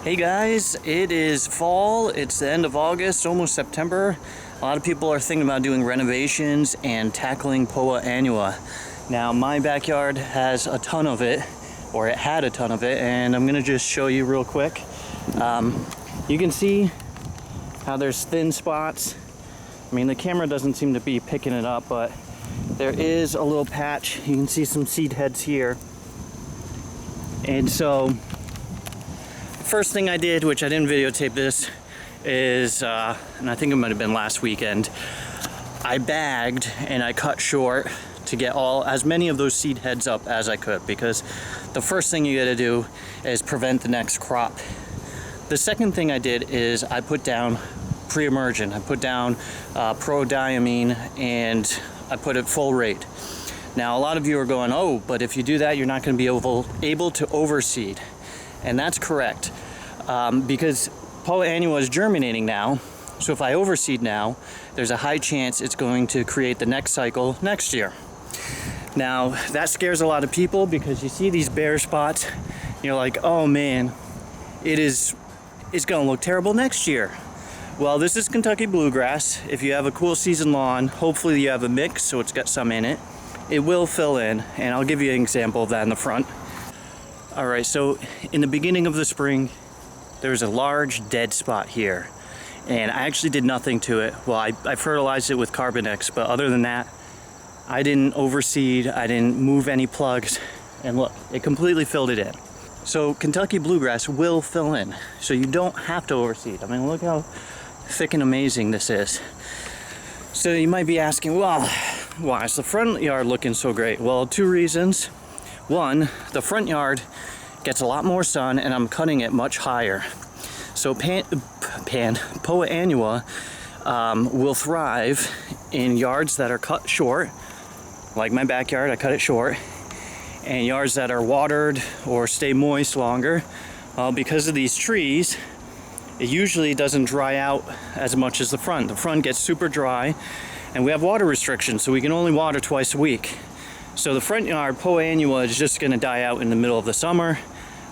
Hey guys, it is fall, it's the end of August, almost September. A lot of people are thinking about doing renovations and tackling Poa Annua. Now my backyard has a ton of it, or it had a ton of it, and I'm gonna just show you real quick. You can see how there's thin spots. I mean, the camera doesn't seem to be picking it up, but there is a little patch. You can see some seed heads here. And so first thing I did, which I didn't videotape this, is, and I think it might have been last weekend, I bagged and I cut short to get as many of those seed heads up as I could, because the first thing you gotta do is prevent the next crop. The second thing I did is I put down Pre-Emergent. I put down prodiamine and I put it full rate. Now a lot of you are going, oh, but if you do that, you're not gonna be able to overseed. And that's correct, because Poa Annua is germinating now. So if I overseed now, there's a high chance it's going to create the next cycle next year. Now that scares a lot of people, because you see these bare spots, you're like, oh man, it's gonna look terrible next year. Well, this is Kentucky bluegrass. If you have a cool season lawn, hopefully you have a mix so it's got some in it. It will fill in, and I'll give you an example of that in the front. All right, so in the beginning of the spring, there was a large dead spot here, and I actually did nothing to it. Well, I fertilized it with Carbonex, but other than that, I didn't overseed, I didn't move any plugs, and look, it completely filled it in. So Kentucky bluegrass will fill in, so you don't have to overseed. I mean, look how thick and amazing this is. So you might be asking, well, why is the front yard looking so great? Well, two reasons. One, the front yard gets a lot more sun and I'm cutting it much higher. So Poa Annua will thrive in yards that are cut short, like my backyard, I cut it short, and yards that are watered or stay moist longer. Because of these trees, it usually doesn't dry out as much as the front. The front gets super dry, and we have water restrictions, so we can only water twice a week. So the front yard, Poa Annua, is just gonna die out in the middle of the summer.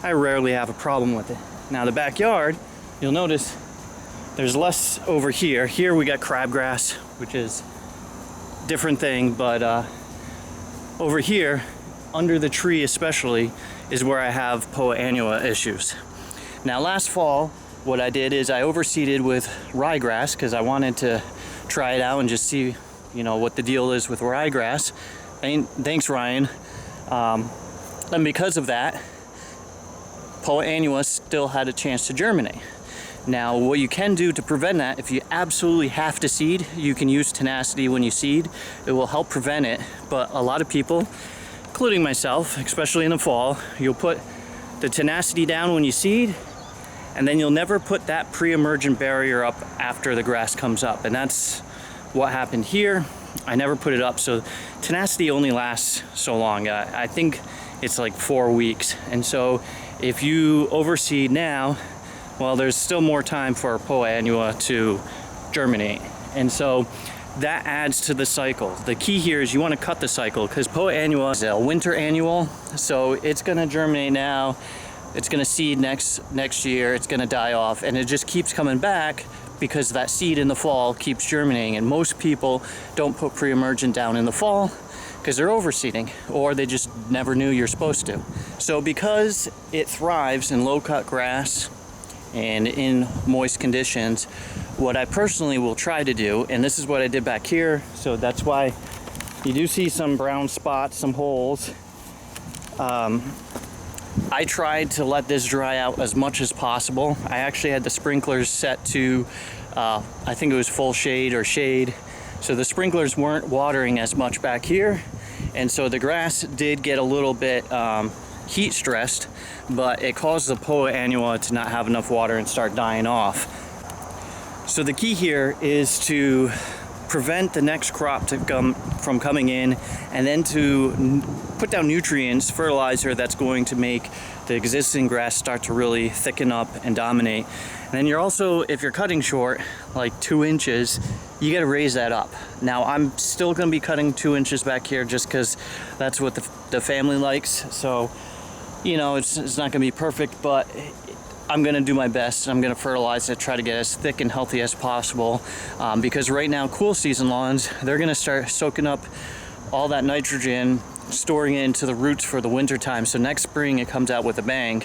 I rarely have a problem with it. Now the backyard, you'll notice there's less over here. Here we got crabgrass, which is a different thing, but over here, under the tree especially, is where I have Poa Annua issues. Now last fall, what I did is I overseeded with ryegrass, because I wanted to try it out and just see, what the deal is with ryegrass. Thanks, Ryan. And because of that, Poa Annua still had a chance to germinate. Now, what you can do to prevent that, if you absolutely have to seed, you can use tenacity when you seed. It will help prevent it, but a lot of people, including myself, especially in the fall, you'll put the tenacity down when you seed, and then you'll never put that pre-emergent barrier up after the grass comes up. And that's what happened here. I never put it up, so tenacity only lasts so long. I think it's like 4 weeks. And so if you overseed now, well, there's still more time for Poa Annua to germinate. And so that adds to the cycle. The key here is you want to cut the cycle, because Poa Annua is a winter annual, so it's going to germinate now, it's going to seed next year, it's going to die off, and it just keeps coming back because that seed in the fall keeps germinating. And most people don't put pre-emergent down in the fall because they're overseeding, or they just never knew you're supposed to. So because it thrives in low-cut grass and in moist conditions, what I personally will try to do, and this is what I did back here, so that's why you do see some brown spots, some holes. I tried to let this dry out as much as possible. I actually had the sprinklers set to, I think it was full shade or shade. So the sprinklers weren't watering as much back here. And so the grass did get a little bit heat stressed, but it caused the Poa Annua to not have enough water and start dying off. So the key here is to prevent the next crop from coming in, and then to put down nutrients, fertilizer that's going to make the existing grass start to really thicken up and dominate. And then you're also, if you're cutting short, like 2 inches, you got to raise that up. Now I'm still going to be cutting 2 inches back here just because that's what the family likes. So, it's not going to be perfect, but I'm going to do my best. I'm going to fertilize it, try to get as thick and healthy as possible, because right now cool season lawns, they're going to start soaking up all that nitrogen, storing it into the roots for the winter time. So next spring it comes out with a bang.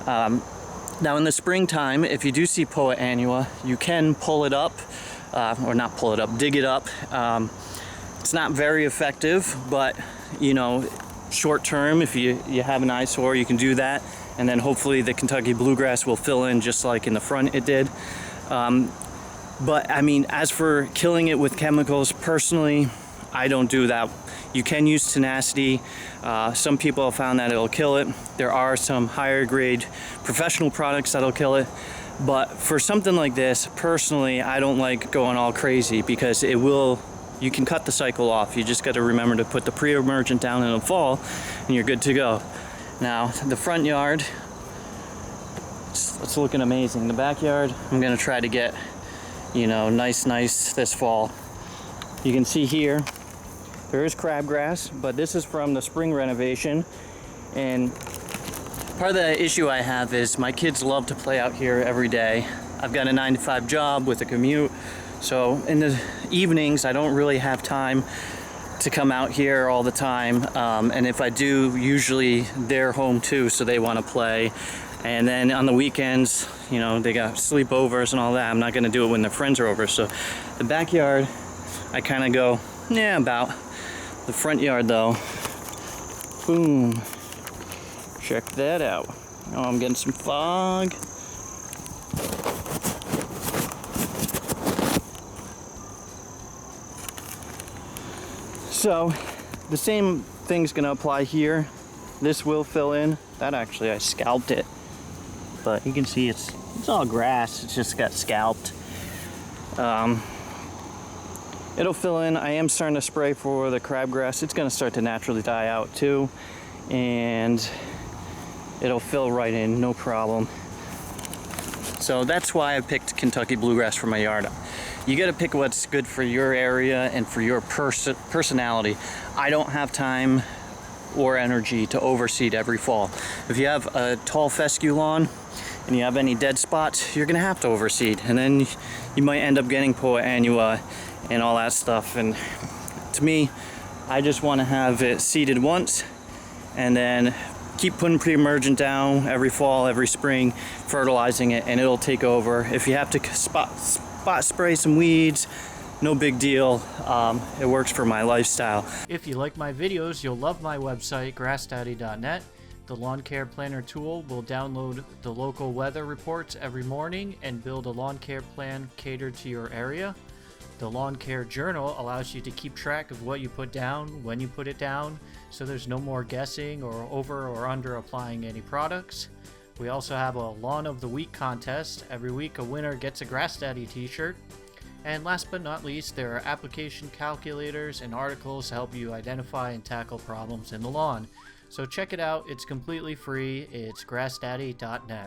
Now in the springtime, if you do see Poa Annua, you can pull it up, or not pull it up, dig it up. It's not very effective, but you know, short term, if you have an eyesore, you can do that, and then hopefully the Kentucky bluegrass will fill in just like in the front it did. But I mean, as for killing it with chemicals, personally, I don't do that. You can use tenacity. Some people have found that it'll kill it. There are some higher grade professional products that'll kill it. But for something like this, personally, I don't like going all crazy, because it will, you can cut the cycle off. You just got to remember to put the pre-emergent down in the fall and you're good to go. Now, the front yard, it's looking amazing. The backyard, I'm gonna try to get, you know, nice this fall. You can see here, there is crabgrass, but this is from the spring renovation. And part of the issue I have is my kids love to play out here every day. I've got a 9-to-5 job with a commute, so in the evenings I don't really have time to come out here all the time. And if I do, usually they're home too, so they want to play. And then on the weekends, you know, they got sleepovers and all that. I'm not going to do it when their friends are over. So the backyard, I kind of go, yeah, about. The front yard though, boom, check that out. Oh, I'm getting some fog. So the same thing's gonna apply here. This will fill in. That actually, I scalped it, but you can see it's all grass. It's just got scalped. It'll fill in. I am starting to spray for the crabgrass. It's going to start to naturally die out too, and it'll fill right in, no problem. So that's why I picked Kentucky bluegrass for my yard. You got to pick what's good for your area and for your personality. I don't have time or energy to overseed every fall. If you have a tall fescue lawn and you have any dead spots, you're going to have to overseed, and then you might end up getting Poa Annua and all that stuff. And to me, I just want to have it seeded once and then keep putting pre-emergent down every fall, every spring, fertilizing it, and it'll take over. If you have to spot spray some weeds, no big deal. It works for my lifestyle. If you like my videos, you'll love my website, grassdaddy.net. The Lawn Care Planner tool will download the local weather reports every morning and build a lawn care plan catered to your area. The Lawn Care Journal allows you to keep track of what you put down, when you put it down, so there's no more guessing or over or under applying any products. We also have a Lawn of the Week contest. Every week a winner gets a Grass Daddy t-shirt. And last but not least, there are application calculators and articles to help you identify and tackle problems in the lawn. So check it out, it's completely free. It's grassdaddy.net.